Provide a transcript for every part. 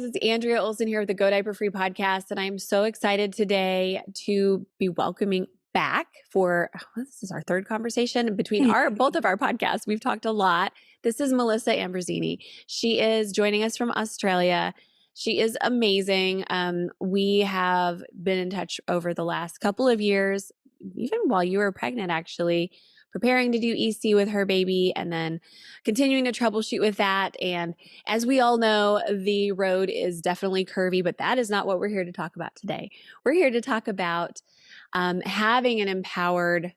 guys, it's Andrea Olson here with the Go Diaper Free podcast, and I'm so excited today to be welcoming back for this is our third conversation between both of our podcasts. We've talked a lot. This is Melissa Ambrosini. She is joining us from Australia. She is amazing. We have been in touch over the last couple of years, even while you were pregnant, actually, preparing to do EC with her baby and then continuing to troubleshoot with that. And as we all know, the road is definitely curvy, but that is not what we're here to talk about today. We're here to talk about having an empowered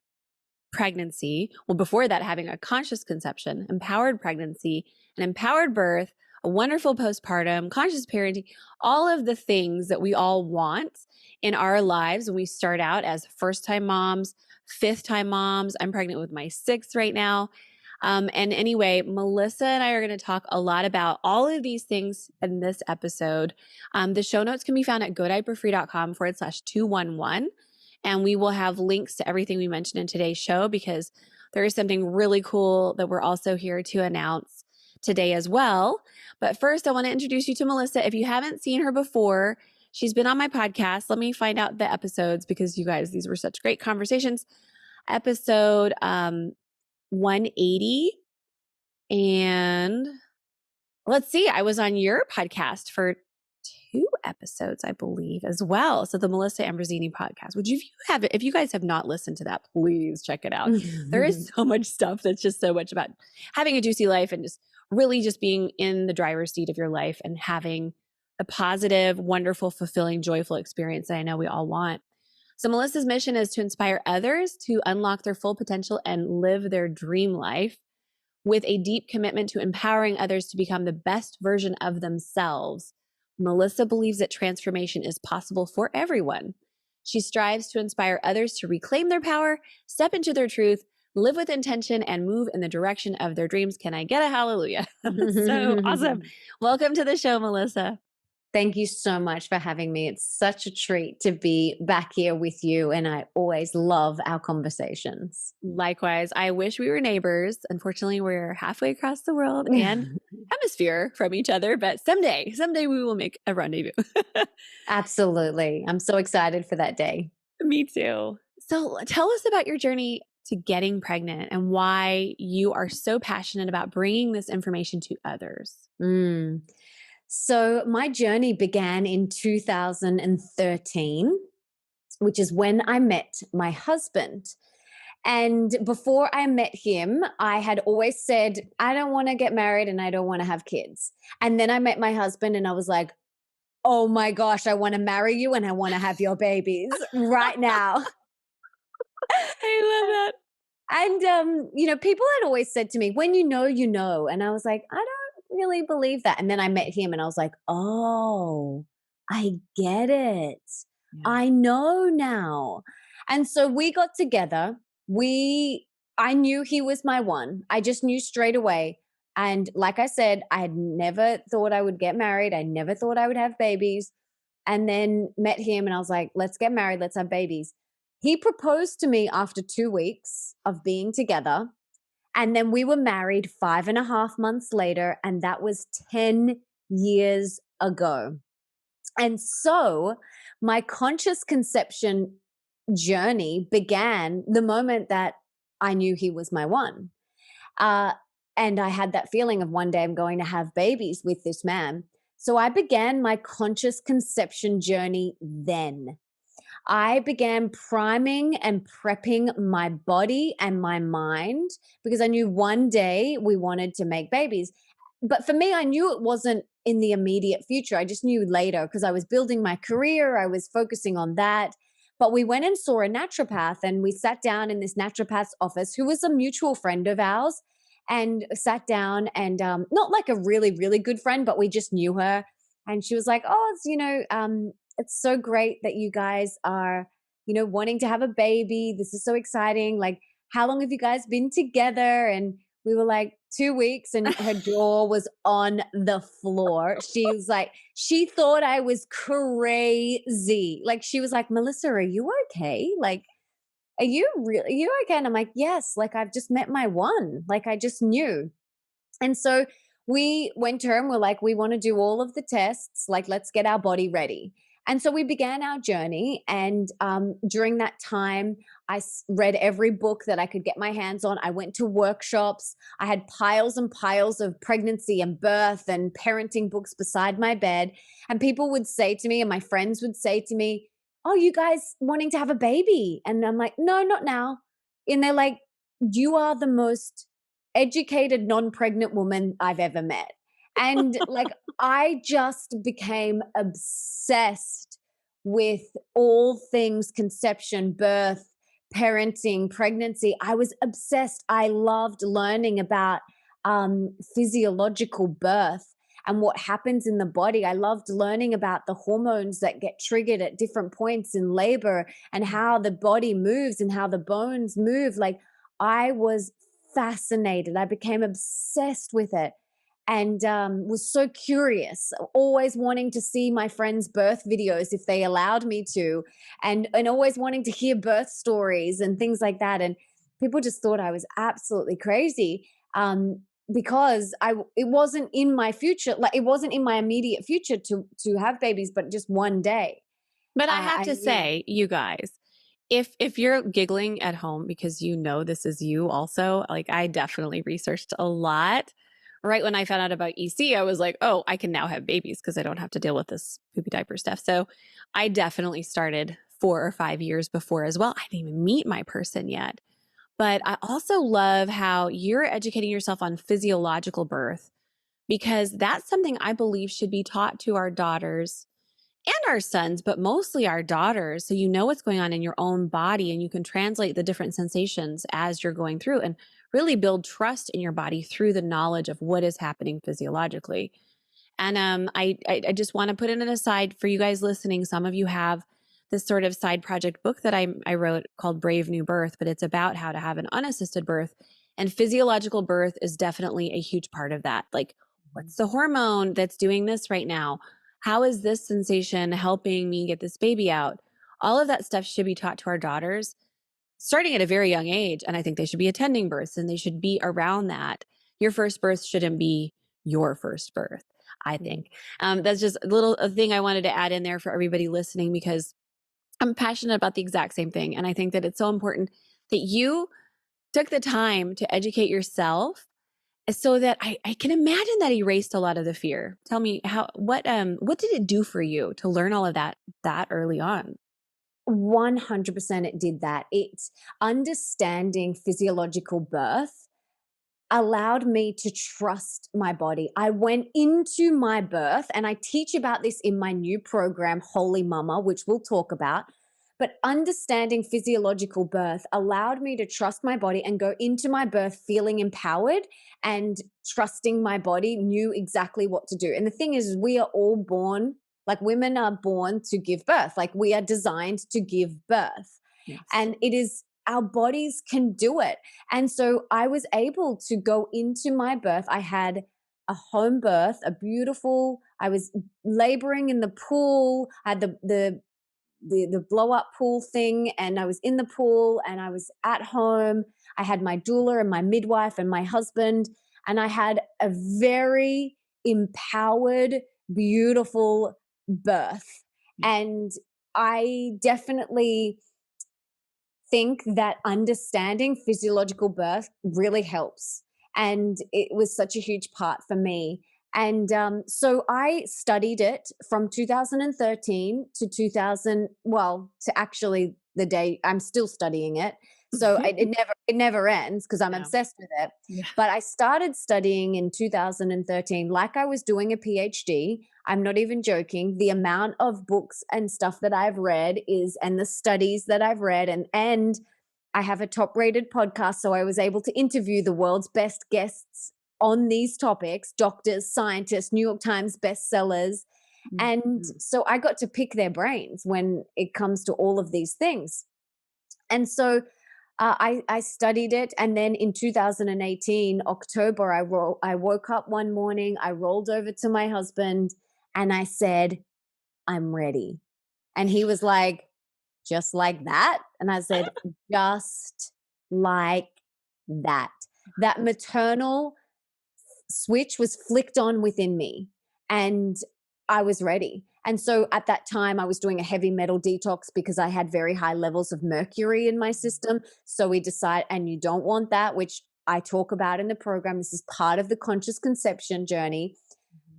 pregnancy. Well, before that, having a conscious conception, empowered pregnancy, an empowered birth, a wonderful postpartum, conscious parenting, all of the things that we all want in our lives when we start out as first-time moms, fifth-time moms. I'm pregnant with my sixth right now. And anyway, Melissa and I are going to talk a lot about all of these things in this episode. The show notes can be found at godiaperfree.com/211. And we will have links to everything we mentioned in today's show because there is something really cool that we're also here to announce today as well. But first, I want to introduce you to Melissa. If you haven't seen her before, she's been on my podcast. Let me find out the episodes because you guys, these were such great conversations. Episode 180. And let's see, I was on your podcast for 2 episodes, I believe, as well. So the Melissa Ambrosini podcast, which if you guys have not listened to that, please check it out. There is so much stuff that's just so much about having a juicy life and just really just being in the driver's seat of your life and having a positive, wonderful, fulfilling, joyful experience that I know we all want. So Melissa's mission is to inspire others to unlock their full potential and live their dream life with a deep commitment to empowering others to become the best version of themselves. Melissa believes that transformation is possible for everyone. She strives to inspire others to reclaim their power, step into their truth, live with intention, and move in the direction of their dreams. Can I get a hallelujah? So awesome. Welcome to the show, Melissa. Thank you so much for having me. It's such a treat to be back here with you, and I always love our conversations. Likewise. I wish we were neighbors. Unfortunately, we're halfway across the world and hemisphere from each other, but someday we will make a rendezvous. Absolutely. I'm so excited for that day. Me too. So tell us about your journey to getting pregnant and why you are so passionate about bringing this information to others. So my journey began in 2013, which is when I met my husband. And before I met him, I had always said, I don't want to get married and I don't want to have kids. And then I met my husband and I was like, oh my gosh, I want to marry you and I want to have your babies right now. I love that. And, people had always said to me, when you know, you know. And I was like, I don't really believe that. And then I met him and I was like, oh, I get it. Yeah. I know now. And so we got together. I knew he was my one. I just knew straight away. And like I said, I had never thought I would get married. I never thought I would have babies. And then met him and I was like, let's get married. Let's have babies. He proposed to me after 2 weeks of being together. And then we were married 5.5 months later, and that was 10 years ago. And so my conscious conception journey began the moment that I knew he was my one. And I had that feeling of one day I'm going to have babies with this man. So I began my conscious conception journey then. I began priming and prepping my body and my mind because I knew one day we wanted to make babies. But for me, I knew it wasn't in the immediate future. I just knew later because I was building my career. I was focusing on that. But we went and saw a naturopath and we sat down in this naturopath's office who was a mutual friend of ours and sat down and not like a really, really good friend, but we just knew her. And she was like, oh, it's, it's so great that you guys are, wanting to have a baby. This is so exciting. Like, how long have you guys been together? And we were like 2 weeks and her jaw was on the floor. She was like, she thought I was crazy. Like, she was like, Melissa, are you okay? Like, are you okay? And I'm like, yes, like I've just met my one. Like I just knew. And so we went to her and we're like, we want to do all of the tests. Like, let's get our body ready. And so we began our journey. And during that time, read every book that I could get my hands on. I went to workshops. I had piles and piles of pregnancy and birth and parenting books beside my bed. And people would say to me, and my friends would say to me, "Oh, you guys wanting to have a baby?" And I'm like, "No, not now." And they're like, "You are the most educated non-pregnant woman I've ever met." And like, I just became obsessed with all things conception, birth, parenting, pregnancy. I was obsessed. I loved learning about physiological birth and what happens in the body. I loved learning about the hormones that get triggered at different points in labor and how the body moves and how the bones move. Like, I was fascinated. I became obsessed with it and was so curious, always wanting to see my friends' birth videos if they allowed me to, and always wanting to hear birth stories and things like that. And people just thought I was absolutely crazy because it wasn't in my future, like it wasn't in my immediate future to have babies, but just one day. But I have I to knew. say, you guys, if you're giggling at home because you know this is you also, like I definitely researched a lot. Right when I found out about EC, I was like, oh, I can now have babies because I don't have to deal with this poopy diaper stuff. So I definitely started 4 or 5 years before as well. I didn't even meet my person yet. But I also love how you're educating yourself on physiological birth because that's something I believe should be taught to our daughters and our sons, but mostly our daughters. So you know what's going on in your own body and you can translate the different sensations as you're going through and really build trust in your body through the knowledge of what is happening physiologically. And I just want to put in an aside for you guys listening. Some of you have this sort of side project book that I wrote called Brave New Birth, but it's about how to have an unassisted birth. And physiological birth is definitely a huge part of that. Like, what's the hormone that's doing this right now? How is this sensation helping me get this baby out? All of that stuff should be taught to our daughters starting at a very young age. And I think they should be attending births and they should be around that. Your first birth shouldn't be your first birth, I think. That's just a thing I wanted to add in there for everybody listening because I'm passionate about the exact same thing. And I think that it's so important that you took the time to educate yourself so that I can imagine that erased a lot of the fear. Tell me what did it do for you to learn all of that early on? 100% it did that. It's understanding physiological birth allowed me to trust my body. I went into my birth, and I teach about this in my new program, Holy Mama, which we'll talk about. But understanding physiological birth allowed me to trust my body and go into my birth feeling empowered and trusting my body, knew exactly what to do. And the thing is, we are all born, like women are born to give birth, like we are designed to give birth. Yes. And it is our bodies can do it. And so I was able to go into my birth. I had a home birth, a beautiful, I was laboring in the pool. I had the blow up pool thing, and I was in the pool and I was at home. I had my doula and my midwife and my husband, and I had a very empowered, beautiful birth. And I definitely think that understanding physiological birth really helps. And it was such a huge part for me. And so I studied it from 2013 to 2000, well, to actually the day I'm still studying it. So it never ends because I'm Yeah. obsessed with it. Yeah. But I started studying in 2013, like I was doing a PhD. I'm not even joking. The amount of books and stuff that I've read and the studies that I've read, and I have a top rated podcast. So I was able to interview the world's best guests on these topics, doctors, scientists, New York Times bestsellers. And Mhm. so I got to pick their brains when it comes to all of these things. And so I studied it. And then in 2018, October, I woke up one morning, I rolled over to my husband and I said, I'm ready. And he was like, just like that? And I said, just like that. That maternal switch was flicked on within me, and I was ready. And so at that time, I was doing a heavy metal detox because I had very high levels of mercury in my system. So we decided, and you don't want that, which I talk about in the program. This is part of the conscious conception journey.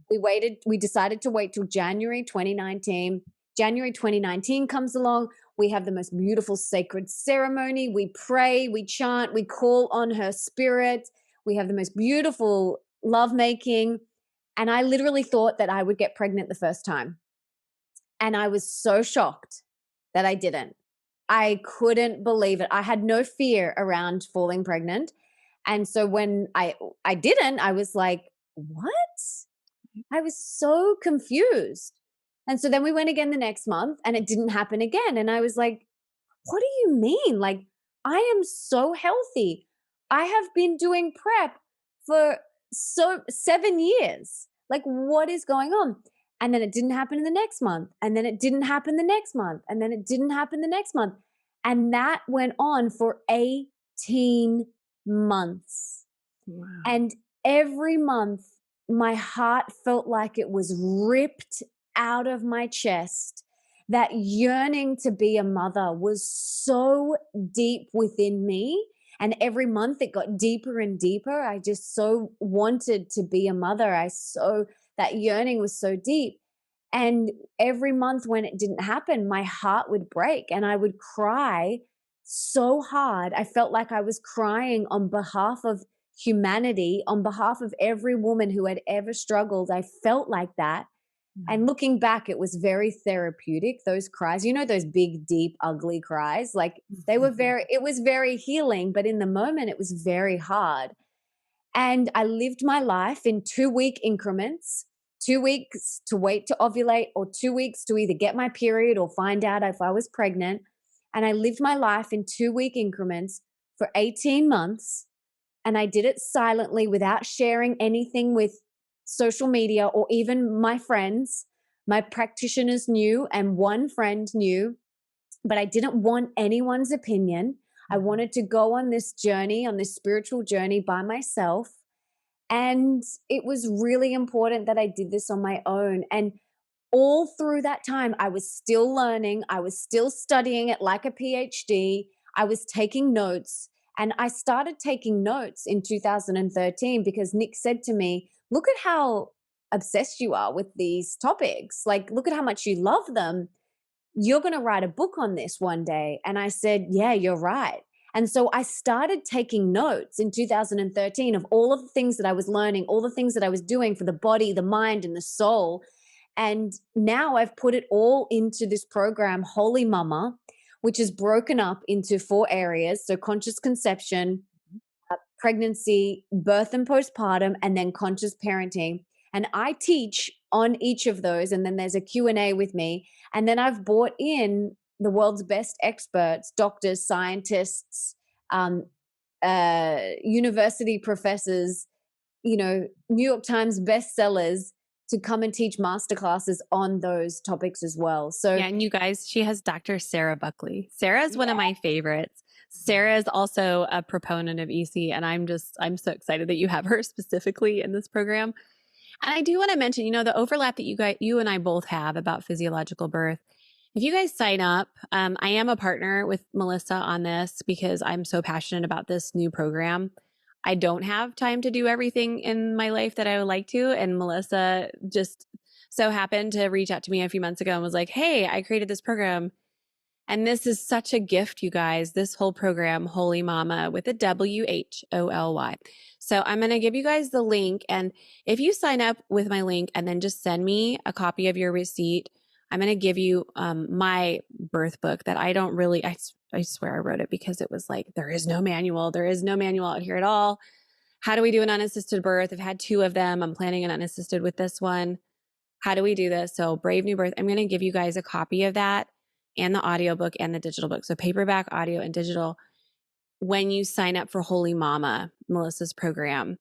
We decided to wait till January 2019. January 2019 comes along. We have the most beautiful sacred ceremony. We pray, we chant, we call on her spirit. We have the most beautiful lovemaking. And I literally thought that I would get pregnant the first time. And I was so shocked that I didn't. I couldn't believe it. I had no fear around falling pregnant. And so when I didn't, I was like, what? I was so confused. And so then we went again the next month and it didn't happen again. And I was like, what do you mean? Like, I am so healthy. I have been doing prep for 7 years. Like, what is going on? And then it didn't happen in the next month. And then it didn't happen the next month. And then it didn't happen the next month. And that went on for 18 months. Wow. And every month, my heart felt like it was ripped out of my chest. That yearning to be a mother was so deep within me. And every month it got deeper and deeper. I just so wanted to be a mother. That yearning was so deep. And every month when it didn't happen, my heart would break and I would cry so hard. I felt like I was crying on behalf of humanity, on behalf of every woman who had ever struggled. I felt like that. And looking back, it was very therapeutic, those cries, those big, deep, ugly cries, like it was very healing, but in the moment it was very hard. And I lived my life in 2-week increments, 2 weeks to wait to ovulate or 2 weeks to either get my period or find out if I was pregnant. And I lived my life in 2-week increments for 18 months. And I did it silently without sharing anything with social media or even my friends. My practitioners knew and one friend knew, but I didn't want anyone's opinion. I wanted to go on this journey, on this spiritual journey by myself. And it was really important that I did this on my own. And all through that time, I was still learning. I was still studying it like a PhD. I was taking notes. And I started taking notes in 2013 because Nick said to me, look at how obsessed you are with these topics. Like, look at how much you love them. You're going to write a book on this one day. And I said, yeah, you're right. And so I started taking notes in 2013 of all of the things that I was learning, all the things that I was doing for the body, the mind, and the soul. And now I've put it all into this program, Holy Mama, which is broken up into 4 areas. So conscious conception, pregnancy, birth and postpartum, and then conscious parenting. And I teach on each of those. And then there's a Q&A with me. And then I've brought in the world's best experts, doctors, scientists, university professors, New York Times bestsellers to come and teach masterclasses on those topics as well. So yeah, and you guys, she has Dr. Sarah Buckley. Sarah's one of my favorites. Sarah is also a proponent of EC, and I'm so excited that you have her specifically in this program. And I do want to mention, the overlap that you and I both have about physiological birth. If you guys sign up, I am a partner with Melissa on this because I'm so passionate about this new program. I don't have time to do everything in my life that I would like to. And Melissa just so happened to reach out to me a few months ago and was like, hey, I created this program. And this is such a gift, you guys, this whole program, Holy Mama, with a WHOLY. So I'm going to give you guys the link. And if you sign up with my link and then just send me a copy of your receipt, I'm going to give you my birth book that I don't really, I swear I wrote it because it was like, there is no manual. There is no manual out here at all. How do we do an unassisted birth? I've had 2 of them. I'm planning an unassisted with this one. How do we do this? So Brave New Birth, I'm going to give you guys a copy of that and the audiobook and the digital book. So paperback, audio, and digital. When you sign up for Holy Mama, Melissa's program,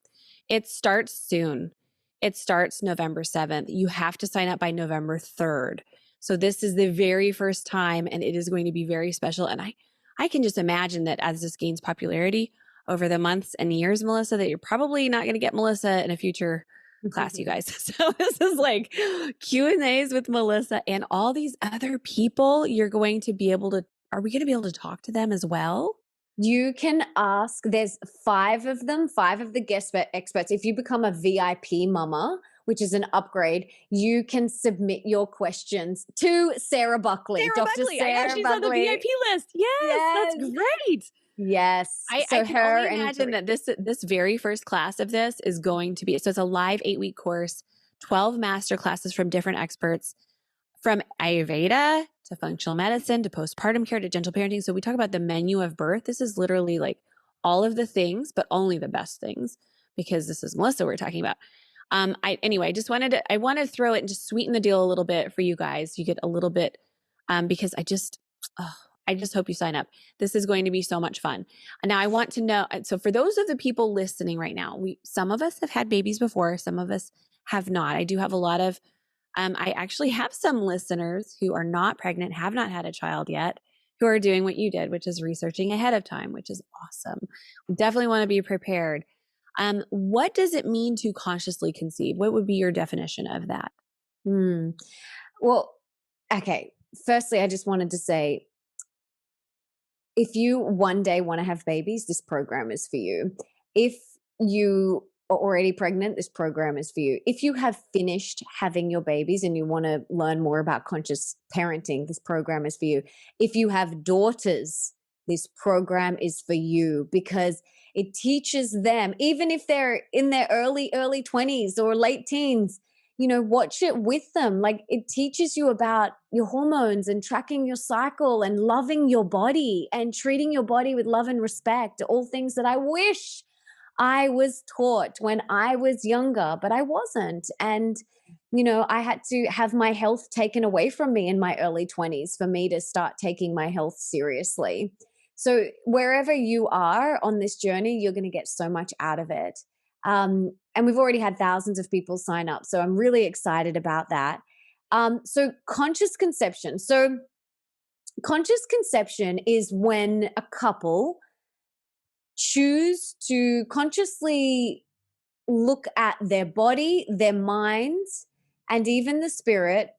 it starts soon. It starts November 7th. You have to sign up by November 3rd. So this is the very first time, and it is going to be very special. And I can just imagine that as this gains popularity, over the months and years, Melissa, that you're probably not going to get Melissa in a future class, you guys. So this is like Q&As with Melissa and all these other people. You're going to be able to, are we going to be able to talk to them as well? You can ask, there's 5 of them, 5 of the guest experts. If you become a VIP mama, which is an upgrade, you can submit your questions to Sarah Buckley, Sarah Dr. Buckley. I know Sarah she's on the Buckley. VIP list. Yes, Yes. that's great. Yes. I So can only her and imagine that this very first class of this is going to be, so it's a live 8-week course, 12 master classes from different experts, from Ayurveda to functional medicine to postpartum care to gentle parenting. So we talk about the menu of birth. This is literally like all of the things, but only the best things, because this is Melissa we're talking about. Anyway, I want to throw it and just sweeten the deal a little bit for you guys. You get a little bit, because I just hope you sign up. This is going to be so much fun. Now I want to know, so for those of the people listening right now, some of us have had babies before, some of us have not. I do have a lot of, I actually have some listeners who are not pregnant, have not had a child yet, who are doing what you did, which is researching ahead of time, which is awesome. We definitely want to be prepared. What does it mean to consciously conceive? What would be your definition of that? Well, okay. Firstly, I just wanted to say, if you one day want to have babies, this program is for you. If you are already pregnant, this program is for you. If you have finished having your babies and you want to learn more about conscious parenting, this program is for you. If you have daughters, this program is for you, because it teaches them, even if they're in their early 20s or late teens, watch it with them. Like, it teaches you about your hormones and tracking your cycle and loving your body and treating your body with love and respect, all things that I wish I was taught when I was younger, but I wasn't. And, I had to have my health taken away from me in my early 20s for me to start taking my health seriously. So wherever you are on this journey, you're going to get so much out of it. And we've already had thousands of people sign up. So I'm really excited about that. So conscious conception. So conscious conception is when a couple choose to consciously look at their body, their minds, and even the spirit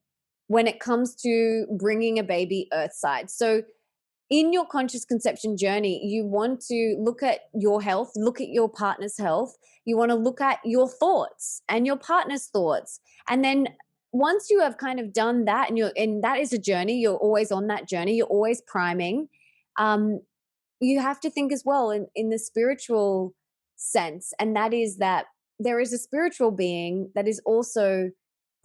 when it comes to bringing a baby earthside. So in your conscious conception journey, you want to look at your health, look at your partner's health. You want to look at your thoughts and your partner's thoughts. And then once you have kind of done that, and that is a journey, you're always on that journey, you're always priming. You have to think as well in the spiritual sense. And that is that there is a spiritual being that is also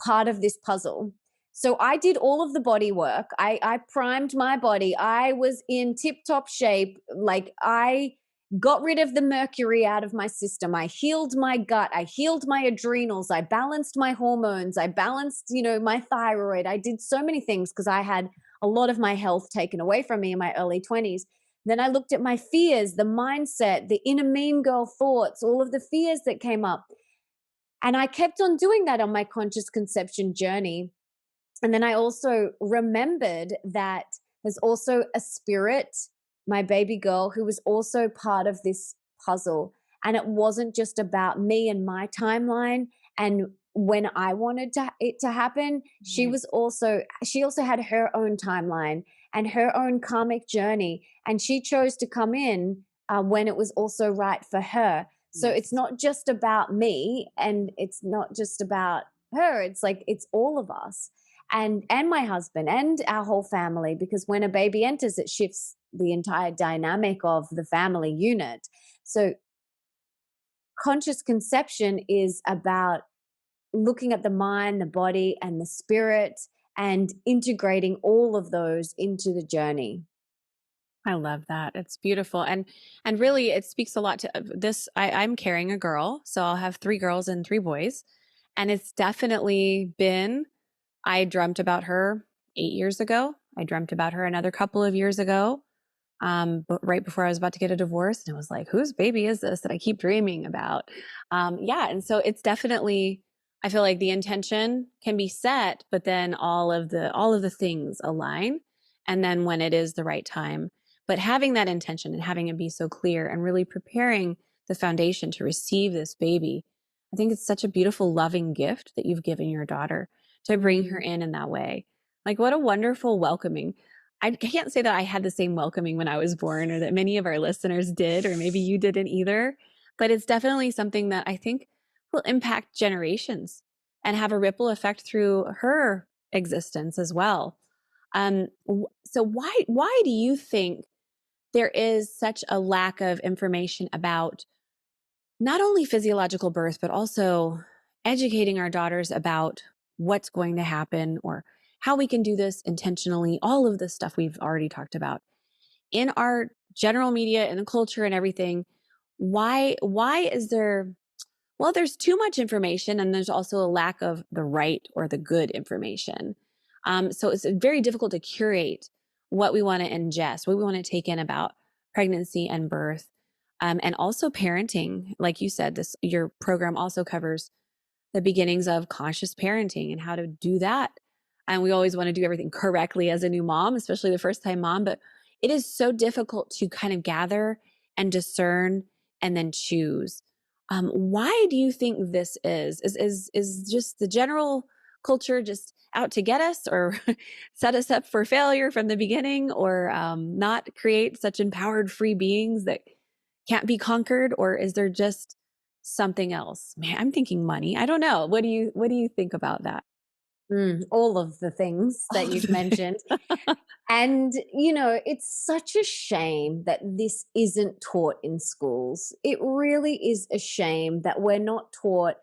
part of this puzzle. So I did all of the body work. I primed my body. I was in tip top shape. Like, I got rid of the mercury out of my system. I healed my gut. I healed my adrenals. I balanced my hormones. I balanced, my thyroid. I did so many things because I had a lot of my health taken away from me in my early 20s. Then I looked at my fears, the mindset, the inner mean girl thoughts, all of the fears that came up. And I kept on doing that on my conscious conception journey. And then I also remembered that there's also a spirit, my baby girl, who was also part of this puzzle. And it wasn't just about me and my timeline and when I wanted it to happen. She also had her own timeline and her own karmic journey. And she chose to come in when it was also right for her. So it's not just about me and it's not just about her. It's like, it's all of us. And my husband and our whole family, because when a baby enters, it shifts the entire dynamic of the family unit. So conscious conception is about looking at the mind, the body, and the spirit, and integrating all of those into the journey. I love that. It's beautiful. And really it speaks a lot to this. I'm carrying a girl, so I'll have 3 girls and 3 boys. And it's definitely been, I dreamt about her 8 years ago. I dreamt about her another couple of years ago. But right before I was about to get a divorce, and it was like, whose baby is this that I keep dreaming about? And so it's definitely, I feel like the intention can be set, but then all of the things align, and then when it is the right time. But having that intention and having it be so clear and really preparing the foundation to receive this baby, I think it's such a beautiful, loving gift that you've given your daughter to bring her Mm. in that way. Like, what a wonderful welcoming. I can't say that I had the same welcoming when I was born, or that many of our listeners did, or maybe you didn't either. But it's definitely something that I think will impact generations and have a ripple effect through her existence as well. So why do you think there is such a lack of information about not only physiological birth, but also educating our daughters about what's going to happen or how we can do this intentionally, all of the stuff we've already talked about in our general media and the culture and everything? Why is there, well, there's too much information, and there's also a lack of the right or the good information. So it's very difficult to curate what we want to ingest, what we want to take in about pregnancy and birth, and also parenting. Like you said, this your program also covers the beginnings of conscious parenting and how to do that. And we always want to do everything correctly as a new mom, especially the first time mom, but it is so difficult to kind of gather and discern and then choose. Why do you think this is? Is just the general culture just out to get us, or set us up for failure from the beginning, or not create such empowered free beings that can't be conquered? Or is there just something else? Man, I'm thinking money. I don't know. What do you think about that? All of the things that All of you've the things. mentioned. And, it's such a shame that this isn't taught in schools. It really is a shame that we're not taught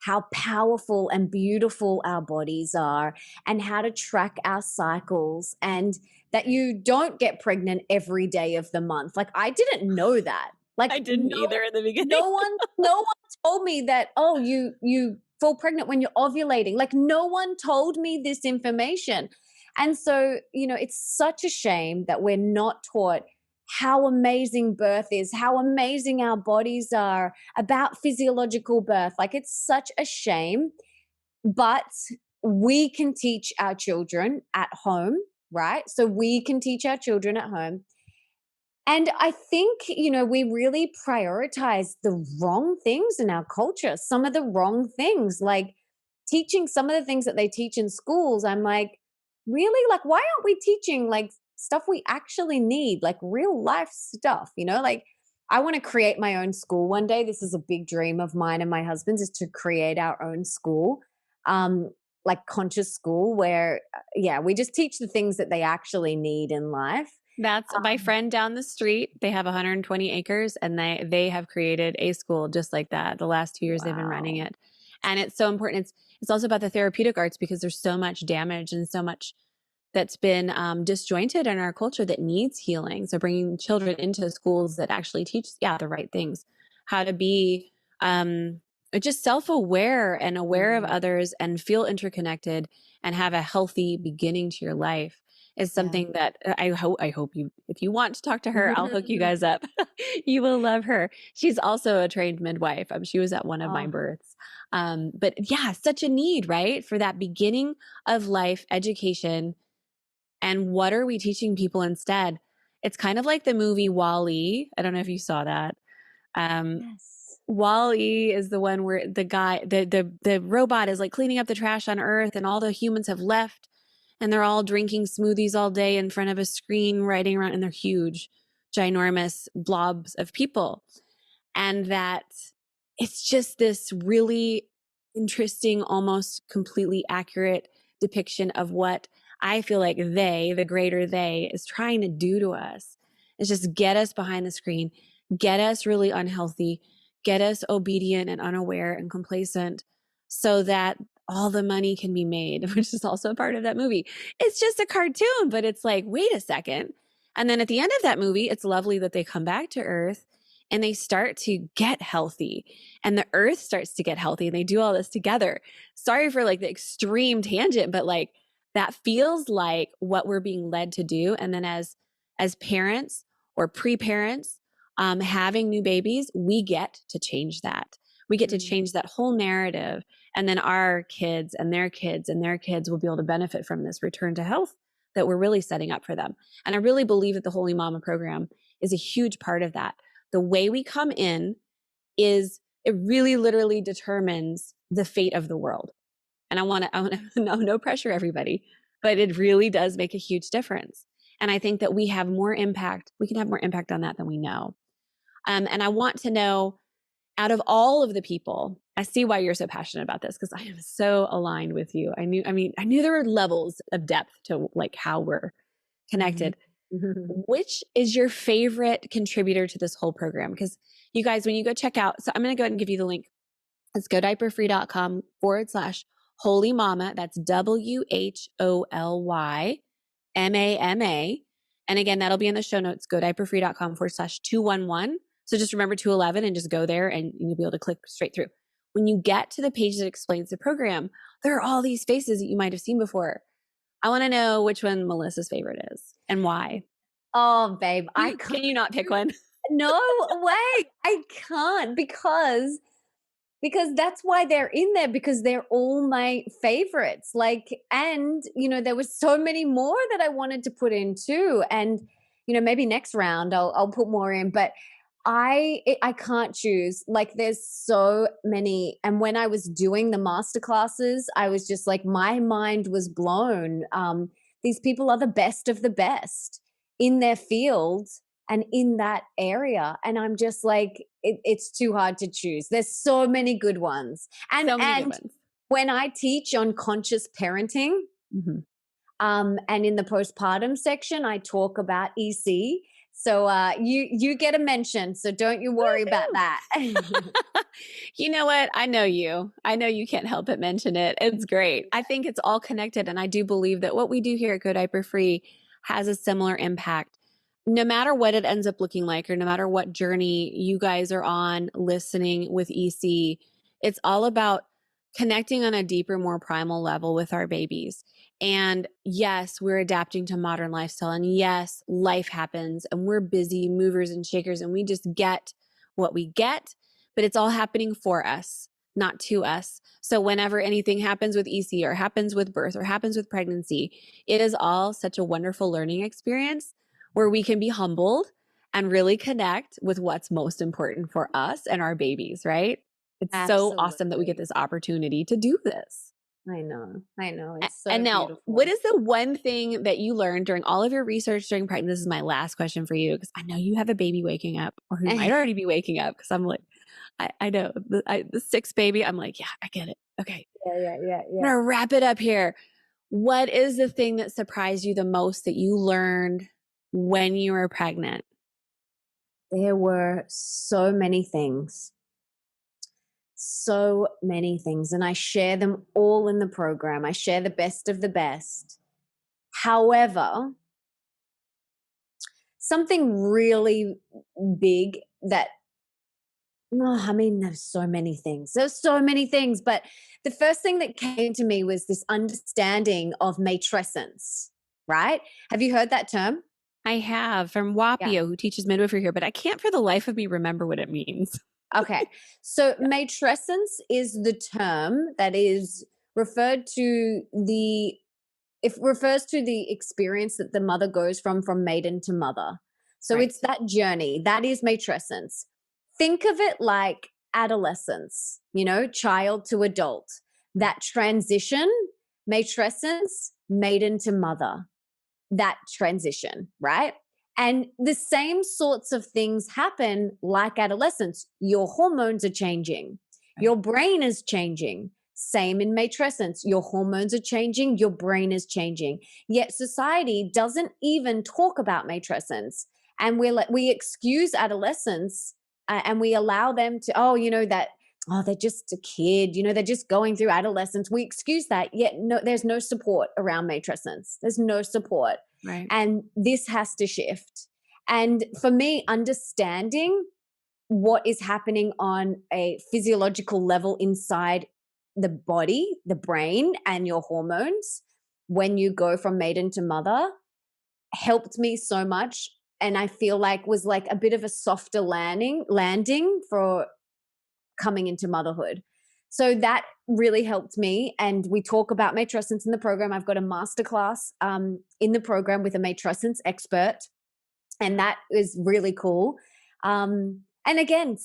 how powerful and beautiful our bodies are and how to track our cycles, and that you don't get pregnant every day of the month. Like, I didn't know that. Like, I didn't either in the beginning. no one told me that, oh, you fall pregnant when you're ovulating. Like, no one told me this information. And so, it's such a shame that we're not taught how amazing birth is, how amazing our bodies are, about physiological birth. Like, it's such a shame, but we can teach our children at home, right? So we can teach our children at home. And I think, we really prioritize the wrong things in our culture, some of the wrong things, like teaching some of the things that they teach in schools. I'm like, really? Like, why aren't we teaching like stuff we actually need, like real life stuff? Like, I want to create my own school one day. This is a big dream of mine and my husband's, is to create our own school. Um, like conscious school where, yeah, we just teach the things that they actually need in life. That's my Um, friend down the street. They have 120 acres, and they have created a school just like that. The last 2 years they've been running wow. it. And it's so important. It's also about the therapeutic arts, because there's so much damage and so much that's been disjointed in our culture that needs healing. So bringing children into schools that actually teach, yeah, the right things, how to be um, just self-aware and aware of Mm, others and feel interconnected and have a healthy beginning to your life is yeah. something that I hope you, if you want to talk to her, I'll hook you guys up. You will love her. She's also a trained midwife. She was at one of my Oh, births. But yeah, such a need, right, for that beginning of life education. And what are we teaching people instead? It's kind of like the movie Wall-E. I don't know if you saw that. Um, yes. Wall-E is the one where the guy, the robot is like cleaning up the trash on Earth, and all the humans have left, and they're all drinking smoothies all day in front of a screen, riding around, and they're huge, ginormous blobs of people. And that it's just this really interesting, almost completely accurate depiction of what I feel like the greater they, is trying to do to us. Is just get us behind the screen, get us really unhealthy, get us obedient and unaware and complacent, so that all the money can be made, which is also a part of that movie. It's just a cartoon, but it's like, wait a second. And then at the end of that movie, it's lovely that they come back to Earth and they start to get healthy, and the earth starts to get healthy, and they do all this together. Sorry for like the extreme tangent, but like that feels like what we're being led to do. And then as parents or pre-parents, having new babies, we get to change that. We get to Mm, change that whole narrative. And then our kids and their kids and their kids will be able to benefit from this return to health that we're really setting up for them. And I really believe that the Holy Mama program is a huge part of that. The way we come in is, it really literally determines the fate of the world. And I want to no pressure, everybody, but it really does make a huge difference. And I think that we have more impact. We can have more impact on that than we know. And I want to know, out of all of the people, I see why you're so passionate about this, because I am so aligned with you. I knew there were levels of depth to like how we're connected. Mm-hmm. Which is your favorite contributor to this whole program? Because you guys, when you go check out, so I'm going to go ahead and give you the link. It's godiaperfree.com/holy mama. That's WHOLYMAMA. And again, that'll be in the show notes, godiaperfree.com/211. So just remember 211 and just go there and you'll be able to click straight through. When you get to the page that explains the program, there are all these faces that you might have seen before. I want to know which one Melissa's favorite is and why. Oh, babe, I can't. Can you not pick one? No way. I can't because that's why they're in there, because they're all my favorites. Like, and there was so many more that I wanted to put in too. And maybe next round I'll put more in, but I can't choose. Like, there's so many. And when I was doing the master classes, I was just like, my mind was blown. These people are the best of the best in their fields and in that area. And I'm just like, it's too hard to choose. There's so many good ones. And So many good ones. when I teach on conscious parenting, and in the postpartum section, I talk about EC. So you get a mention. So don't you worry about that. You know what? I know you can't help but mention it. It's great. I think it's all connected. And I do believe that what we do here at Go Diaper Free has a similar impact. No matter what it ends up looking like, or no matter what journey you guys are on listening with EC, it's all about connecting on a deeper, more primal level with our babies. And yes, we're adapting to modern lifestyle. And yes, life happens and we're busy movers and shakers and we just get what we get, but it's all happening for us, not to us. So whenever anything happens with EC or happens with birth or happens with pregnancy, it is all such a wonderful learning experience where we can be humbled and really connect with what's most important for us and our babies, right? It's so awesome that we get this opportunity to do this. I know. It's so And now, beautiful. what is the one thing that you learned during all of your research during pregnancy? This is my last question for you, because I know you have a baby waking up, or who might already be waking up, because I'm like, I know the sixth baby. I'm like, yeah, I get it. Okay. Yeah. I'm going to wrap it up here. What is the thing that surprised you the most that you learned when you were pregnant? There were so many things. So many things. And I share them all in the program. I share the best of the best. However, something really big that, there's so many things. But the first thing that came to me was this understanding of matrescence, right? Have you heard that term? I have, from Wapio, who teaches midwifery here, but I can't for the life of me remember what it means. Okay. So matrescence is the term that is referred to it refers to the experience that the mother goes from maiden to mother. So it's that journey. That is matrescence. Think of it like adolescence, child to adult. That transition, matrescence, maiden to mother, that transition, right? And the same sorts of things happen like adolescence. Your hormones are changing. Your brain is changing. Same in matrescence. Your hormones are changing. Your brain is changing. Yet society doesn't even talk about matrescence. And we excuse adolescence and we allow them to, they're just a kid, they're just going through adolescence. We excuse that. Yet there's no support around matrescence. There's no support. Right. And this has to shift. And for me, understanding what is happening on a physiological level inside the body, the brain, and your hormones when you go from maiden to mother helped me so much. And I feel like was like a bit of a softer landing for coming into motherhood. So that really helped me. And we talk about matrescence in the program. I've got a masterclass in the program with a matrescence expert, and that is really cool. And again,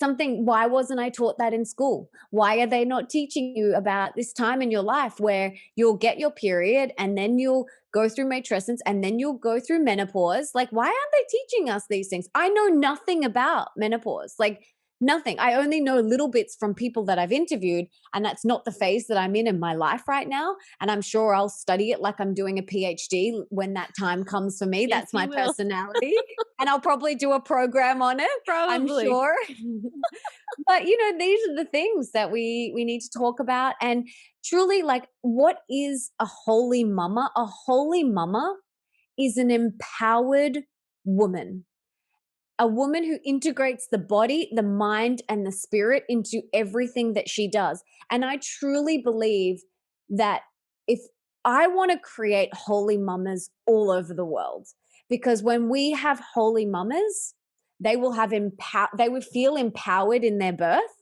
why wasn't I taught that in school? Why are they not teaching you about this time in your life where you'll get your period and then you'll go through matrescence and then you'll go through menopause? Like, why aren't they teaching us these things? I know nothing about menopause, like nothing. I only know little bits from people that I've interviewed, and that's not the phase that I'm in my life right now. And I'm sure I'll study it like I'm doing a PhD when that time comes for me. Yes, That's my you will. personality. And I'll probably do a program on it, I'm Probably. sure. But these are the things that we need to talk about. And truly, like, what is a holy mama? A holy mama is an empowered woman, a woman who integrates the body, the mind, and the spirit into everything that she does. And I truly believe that if I want to create holy mamas all over the world, because when we have holy mamas, they will they will feel empowered in their birth,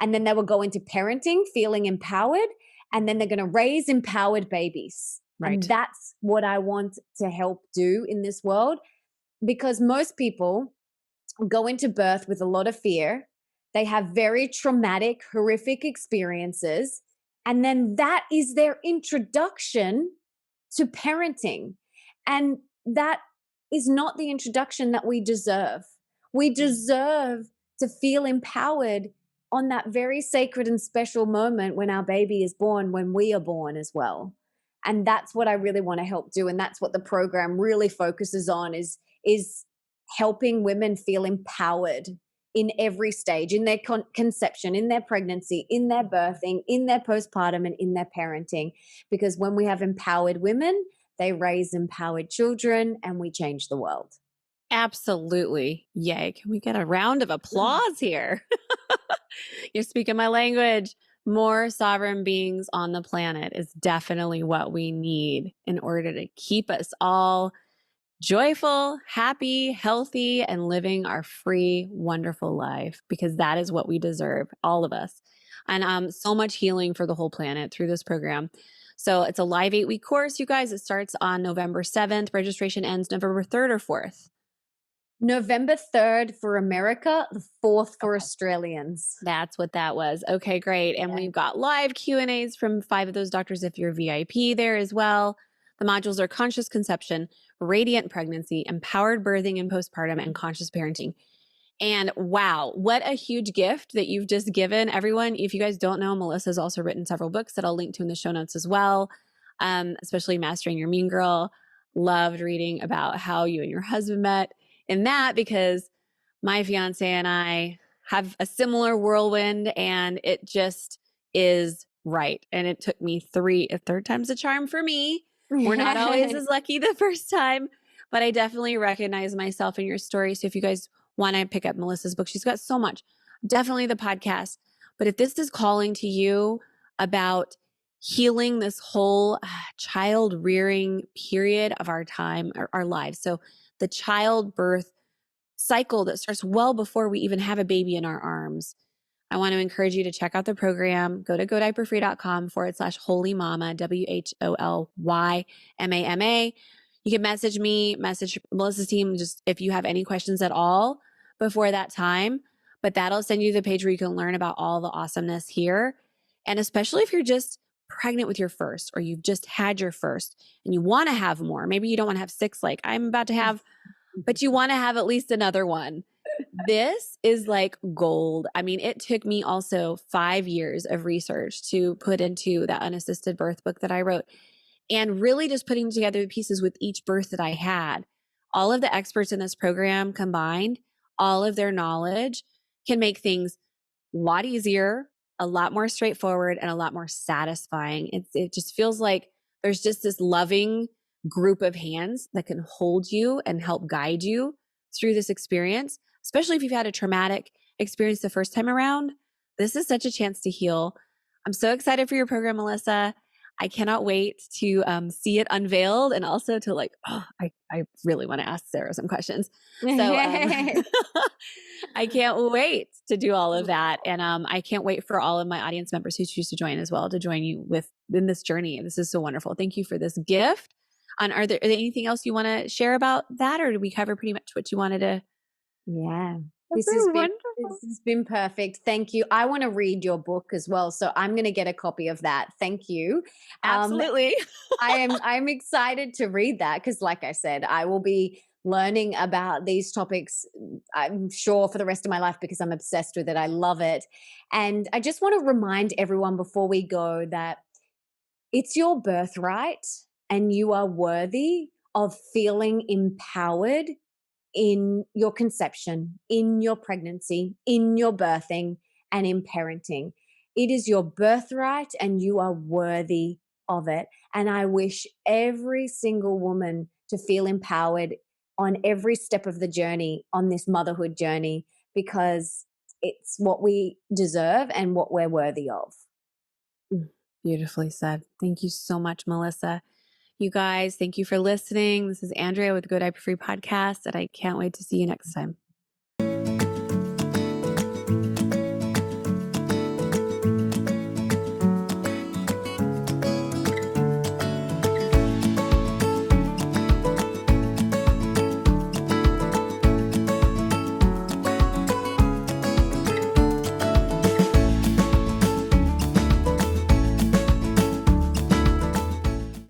and then they will go into parenting feeling empowered, and then they're going to raise empowered babies. Right. And that's what I want to help do in this world, because most people go into birth with a lot of fear. They have very traumatic, horrific experiences. And then that is their introduction to parenting. And that is not the introduction that we deserve. We deserve to feel empowered on that very sacred and special moment when our baby is born, when we are born as well. And that's what I really want to help do. And that's what the program really focuses on, is helping women feel empowered in every stage, in their conception, in their pregnancy, in their birthing, in their postpartum, and in their parenting. Because when we have empowered women, they raise empowered children, and we change the world. Absolutely. Yay. Can we get a round of applause here? You're speaking my language. More sovereign beings on the planet is definitely what we need in order to keep us all joyful, happy, healthy, and living our free, wonderful life, because that is what we deserve, all of us. And so much healing for the whole planet through this program. So it's a live 8-week course, you guys. It starts on November 7th. Registration ends November 3rd or 4th. November 3rd for America, the 4th for Australians. That's what that was. Okay, great. And we've got live Q&As from 5 of those doctors if you're VIP there as well. The modules are conscious conception, radiant pregnancy, empowered birthing and postpartum, and conscious parenting. And wow, what a huge gift that you've just given everyone. If you guys don't know, Melissa's also written several books that I'll link to in the show notes as well, especially Mastering Your Mean Girl. Loved reading about how you and your husband met in that, because my fiance and I have a similar whirlwind, and it just is right. And it took me a third time's a charm for me. We're not always as lucky the first time, but I definitely recognize myself in your story. So if you guys want to pick up Melissa's book, she's got so much, definitely the podcast. But if this is calling to you about healing this whole child rearing period of our time, our lives. So the childbirth cycle that starts well before we even have a baby in our arms. I want to encourage you to check out the program. Go to godiaperfree.com/holymama, WHOLYMAMA. You can message me, message Melissa's team, just if you have any questions at all before that time. But that'll send you to the page where you can learn about all the awesomeness here. And especially if you're just pregnant with your first, or you've just had your first and you want to have more. Maybe you don't want to have 6 like I'm about to have, but you want to have at least another one. This is like gold. I mean, it took me also 5 years of research to put into that unassisted birth book that I wrote, and really just putting together the pieces with each birth that I had. All of the experts in this program combined, all of their knowledge can make things a lot easier, a lot more straightforward, and a lot more satisfying. It just feels like there's just this loving group of hands that can hold you and help guide you through this experience, especially if you've had a traumatic experience the first time around. This is such a chance to heal. I'm so excited for your program, Melissa. I cannot wait to see it unveiled, and also to like, oh, I really want to ask Sarah some questions. So I can't wait to do all of that. And I can't wait for all of my audience members who choose to join as well to join you with in this journey. This is so wonderful. Thank you for this gift. And are there anything else you want to share about that, or did we cover pretty much what you wanted to? Yeah. That's This has been wonderful. this has been perfect. Thank you. I want to read your book as well, so I'm going to get a copy of that. Thank you. Um, Absolutely. I'm excited to read that because, like I said, I will be learning about these topics, I'm sure, for the rest of my life because I'm obsessed with it. I love it. And I just want to remind everyone before we go that it's your birthright and you are worthy of feeling empowered in your conception, in your pregnancy, in your birthing, and in parenting. It is your birthright and you are worthy of it. And I wish every single woman to feel empowered on every step of the journey, on this motherhood journey, because it's what we deserve and what we're worthy of. Beautifully said. Thank you so much, Melissa. You guys, thank you for listening. This is Andrea with the Go Diaper Free podcast, and I can't wait to see you next time.